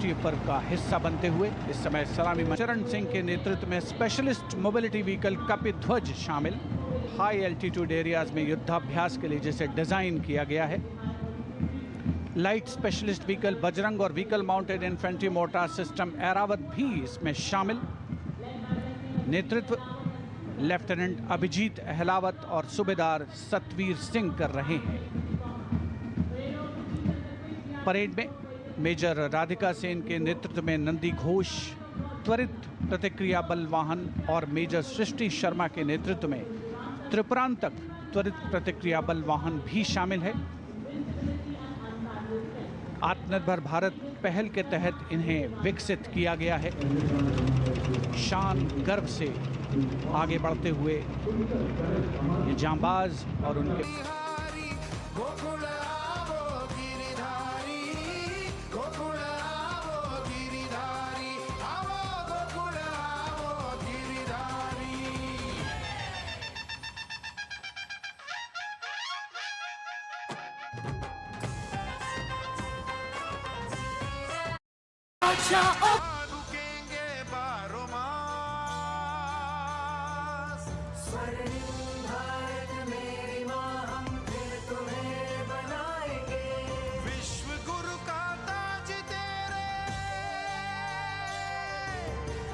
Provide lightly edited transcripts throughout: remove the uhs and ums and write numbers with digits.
राष्ट्रीय पर्व का हिस्सा बनते हुए इस समय सलामी चरण सिंह के नेतृत्व में स्पेशलिस्ट मोबिलिटी व्हीकल कपिध्वज शामिल। हाई एल्टीट्यूड एरियाज में युद्धाभ्यास के लिए जिसे डिजाइन किया गया है। लाइट स्पेशलिस्ट व्हीकल बजरंग और vehicle mounted infantry mortar system Airavat भी इसमें शामिल। नेतृत्व लेफ्टिनेंट अभिजीत अहलावत और सूबेदार सतवीर सिंह कर रहे हैं। परेड में मेजर राधिका सेन के नेतृत्व में नंदी घोष, त्वरित प्रतिक्रिया बल वाहन और मेजर सृष्टि शर्मा के नेतृत्व में त्रिपुरांतक त्वरित प्रतिक्रिया बल वाहन भी शामिल है। आत्मनिर्भर भारत पहल के तहत इन्हें विकसित किया गया है। शान गर्व से आगे बढ़ते हुए ये जांबाज और उनके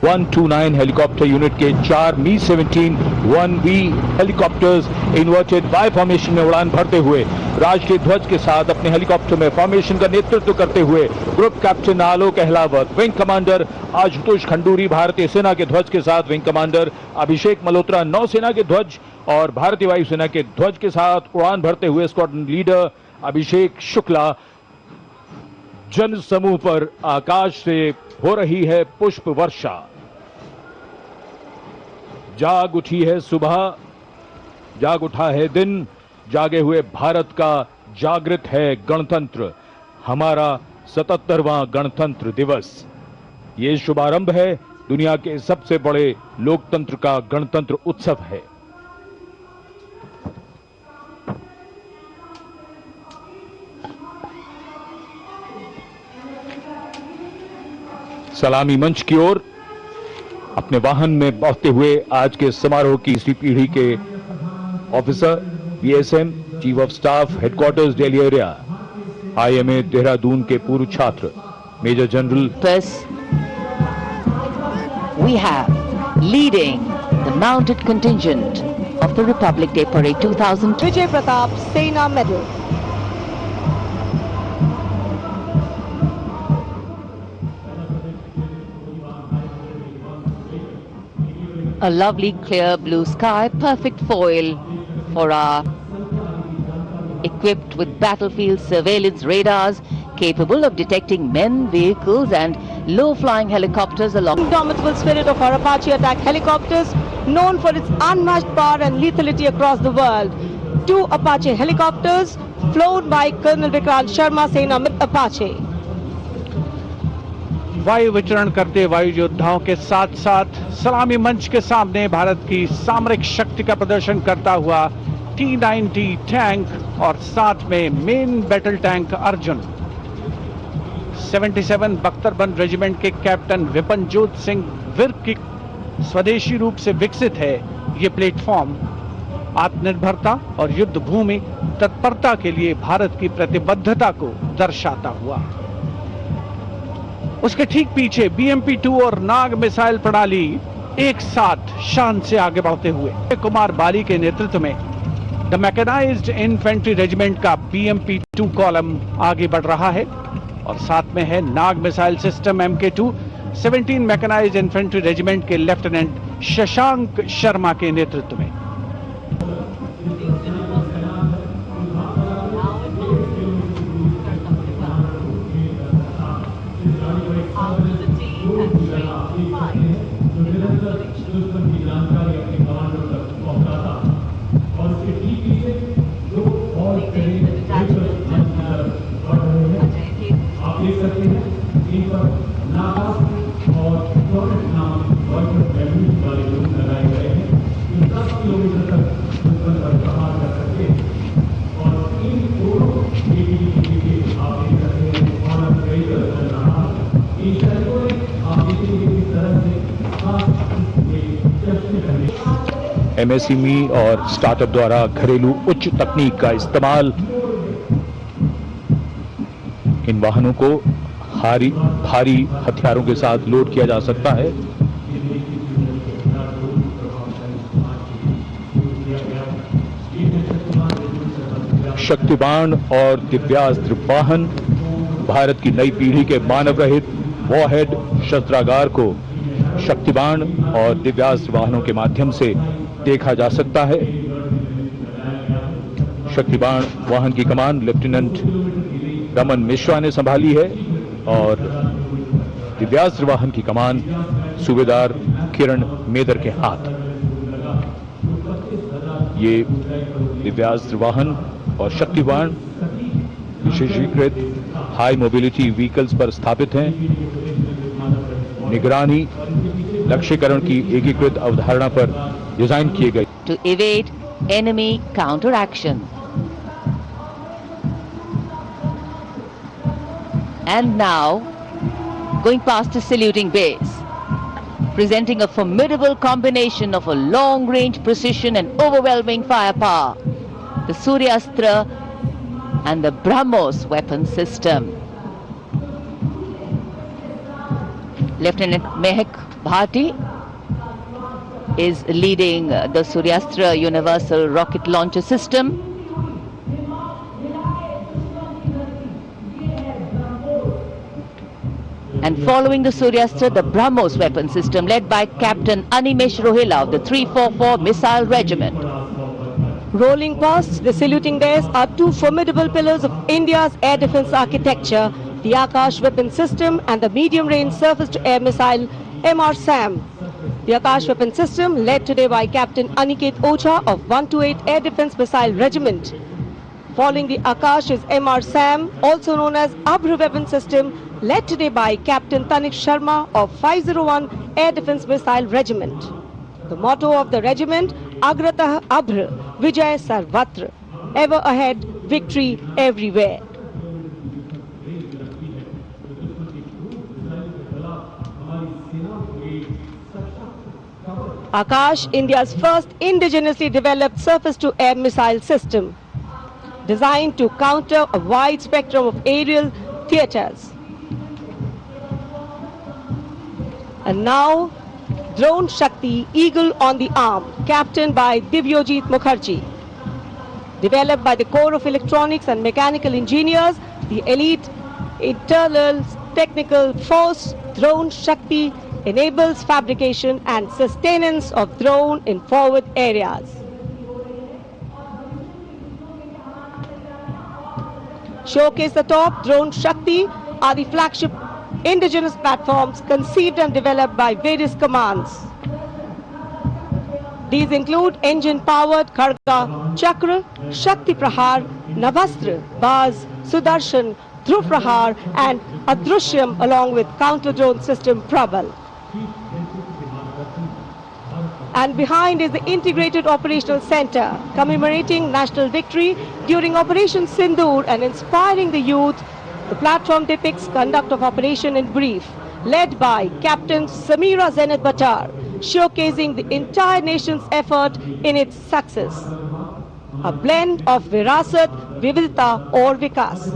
.129 हेलीकॉप्टर यूनिट के 4 मी-17 1V helicopters inverted Y formation में उड़ान भरते हुए राष्ट्रीय ध्वज के साथ अपने हेलीकॉप्टर में फॉर्मेशन का नेतृत्व करते हुए ग्रुप कैप्टन आलोक अहलावत, विंग कमांडर आशुतोष खंडूरी भारतीय सेना के ध्वज के साथ, विंग कमांडर अभिषेक मल्होत्रा नौसेना के ध्वज और भारतीय वायुसेना के ध्वज के साथ उड़ान भरते हुए स्क्वाड्रन लीडर अभिषेक शुक्ला। जन समूह पर आकाश से हो रही है पुष्प वर्षा। जाग उठी है सुबह, जाग उठा है दिन, जागे हुए भारत का जागृत है गणतंत्र, हमारा 77वां गणतंत्र दिवस। ये शुभारंभ है दुनिया के सबसे बड़े लोकतंत्र का गणतंत्र उत्सव है। सलामी मंच की ओर अपने वाहन में पहुंचते हुए आज के समारोह की इसी पीढ़ी के officer, BSM, chief of staff, headquarters Delhi area, IMA Dehradun के पूर्व छात्र major general. We have leading the mounted contingent of the Republic Day Parade 2000 Vijay Pratap Sena Medal. A lovely clear blue sky, perfect foil for our equipped with battlefield surveillance radars capable of detecting men, vehicles and low-flying helicopters along. Indomitable spirit of our Apache attack helicopters, known for its unmatched power and lethality across the world. 2 Apache helicopters flown by Colonel Vikrant Sharma, Sena with Apache. वायु विचरण करते वायु योद्धाओं के साथ साथ सलामी मंच के सामने भारत की सामरिक शक्ति का प्रदर्शन करता हुआ T-90 टैंक और साथ में मेन बैटल टैंक अर्जुन। 77 बख्तरबंद रेजिमेंट के कैप्टन विपनजोत सिंह विर्क की स्वदेशी रूप से विकसित है ये प्लेटफॉर्म। आत्मनिर्भरता और युद्ध भूमि तत्परता के लिए भारत की प्रतिबद्धता को दर्शाता हुआ। उसके ठीक पीछे BMP-2 और नाग मिसाइल प्रणाली एक साथ शान से आगे बढ़ते हुए कुमार बाली के नेतृत्व में द मैकेनाइज्ड इन्फेंट्री रेजिमेंट का BMP-2 कॉलम आगे बढ़ रहा है और साथ में है Nag missile system MK2 17 mechanized infantry regiment के लेफ्टिनेंट शशांक शर्मा के नेतृत्व में। एमएसएमई और स्टार्टअप द्वारा घरेलू उच्च तकनीक का इस्तेमाल इन वाहनों को भारी हथियारों के साथ लोड किया जा सकता है। शक्तिबाण और दिव्यास्त्र वाहन भारत की नई पीढ़ी के मानव रहित वॉरहेड शस्त्रागार को शक्तिबाण और दिव्यास्त्र वाहनों के माध्यम से देखा जा सकता है। शक्तिबाण वाहन की कमान लेफ्टिनेंट रमन मिश्रा ने संभाली है और दिव्यास्त्र वाहन की कमान सूबेदार किरण मेदर के हाथ। ये दिव्यास्त्र वाहन और शक्तिबाण विशेषीकृत हाई मोबिलिटी व्हीकल्स पर स्थापित हैं। निगरानी लक्ष्यकरण की एकीकृत अवधारणा पर डिजाइन किए गए। To evade enemy counteraction. And now, going past a saluting base, presenting a formidable combination of a long-range precision and overwhelming firepower, the Suryastra and the BrahMos weapon system. Lieutenant Mehak Bhati is leading the Suryastra Universal Rocket Launcher System. And following the Suryastra, the BrahMos weapon system led by Captain Animesh Rohila of the 344 Missile Regiment. Rolling past the saluting days are two formidable pillars of India's air defense architecture, the Akash weapon system and the medium-range surface-to-air missile MR-SAM. The Akash weapon system led today by Captain Aniket Ocha of 128 Air Defense Missile Regiment. Following the Akash is MR-SAM, also known as Abhr weapon system, led today by Captain Tanik Sharma of 501 Air Defense Missile Regiment. The motto of the regiment, Agratah Abhr, Vijay Sarvatra, ever ahead, victory everywhere. Akash, India's first indigenously developed surface-to-air missile system, designed to counter a wide spectrum of aerial theatres. And now, Drone Shakti, Eagle on the Arm, captained by Divyojit Mukherjee. Developed by the Corps of Electronics and Mechanical Engineers, the elite internal technical force, Drone Shakti, enables fabrication and sustenance of drone in forward areas. Showcase the top, Drone Shakti are the flagship indigenous platforms conceived and developed by various commands. These include engine-powered Kharga, Chakra, Shakti Prahar, Navastra, Baz, Sudarshan, Dhruv Prahar and Adrushyam along with counter-drone system Prabal. And behind is the Integrated Operational Center, commemorating national victory during Operation Sindoor and inspiring the youth. The platform depicts conduct of operation in brief, led by Captain Samira Zenat Batar, showcasing the entire nation's effort in its success. A blend of Virasat, Vividta or Vikas.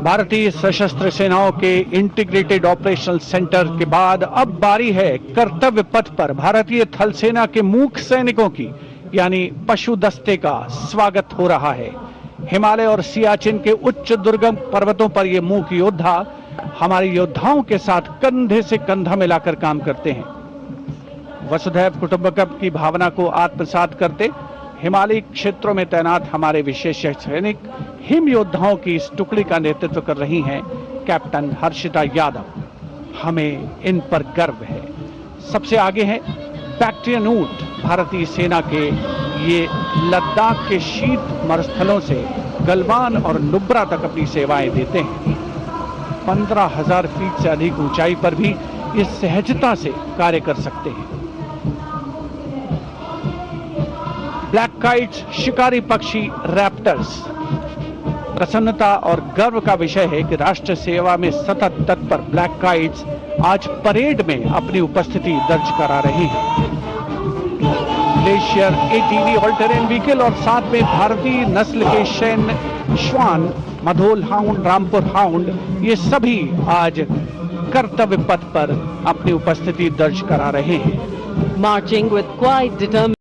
भारतीय सशस्त्र सेनाओं के integrated operational centre के बाद अब बारी है कर्तव्य पथ पर भारतीय थल सेना के मूक सैनिकों की, यानी पशु दस्ते का स्वागत हो रहा है। हिमालय और सियाचिन के उच्च दुर्गम पर्वतों पर ये मूक योद्धा हमारे योद्धाओं के साथ कंधे से कंधा मिलाकर काम करते हैं। वसुधैव कुटुंबकम की भावना को आत्मसात करते हिमालयी क्षेत्रों में तैनात हमारे विशेष सैनिक हिम योद्धाओं की इस टुकड़ी का नेतृत्व कर रही हैं कैप्टन हर्षिता यादव। हमें इन पर गर्व है। सबसे आगे हैं बैक्ट्रियन ऊंट, भारतीय सेना के ये लद्दाख के शीत मरुस्थलों से गलवान और नुब्रा तक अपनी सेवाएं देते हैं। 15,000 फीट से अधिक ऊंचाई पर भी ये सहजता से कार्य कर सकते हैं। ब्लैक काइट्स, शिकारी पक्षी रैप्टर्स, प्रसन्नता और गर्व का विषय है कि राष्ट्र सेवा में सतत तत्पर ब्लैक काइट्स आज परेड में अपनी उपस्थिति दर्ज करा रहे हैं। Glacier ATV all terrain vehicle और साथ में भारतीय नस्ल के शैन श्वान, मधोल हाउंड, रामपुर हाउंड, ये सभी आज कर्तव्य पथ पर अपनी उपस्थिति दर्ज करा रहे हैं। Marching with quite determination.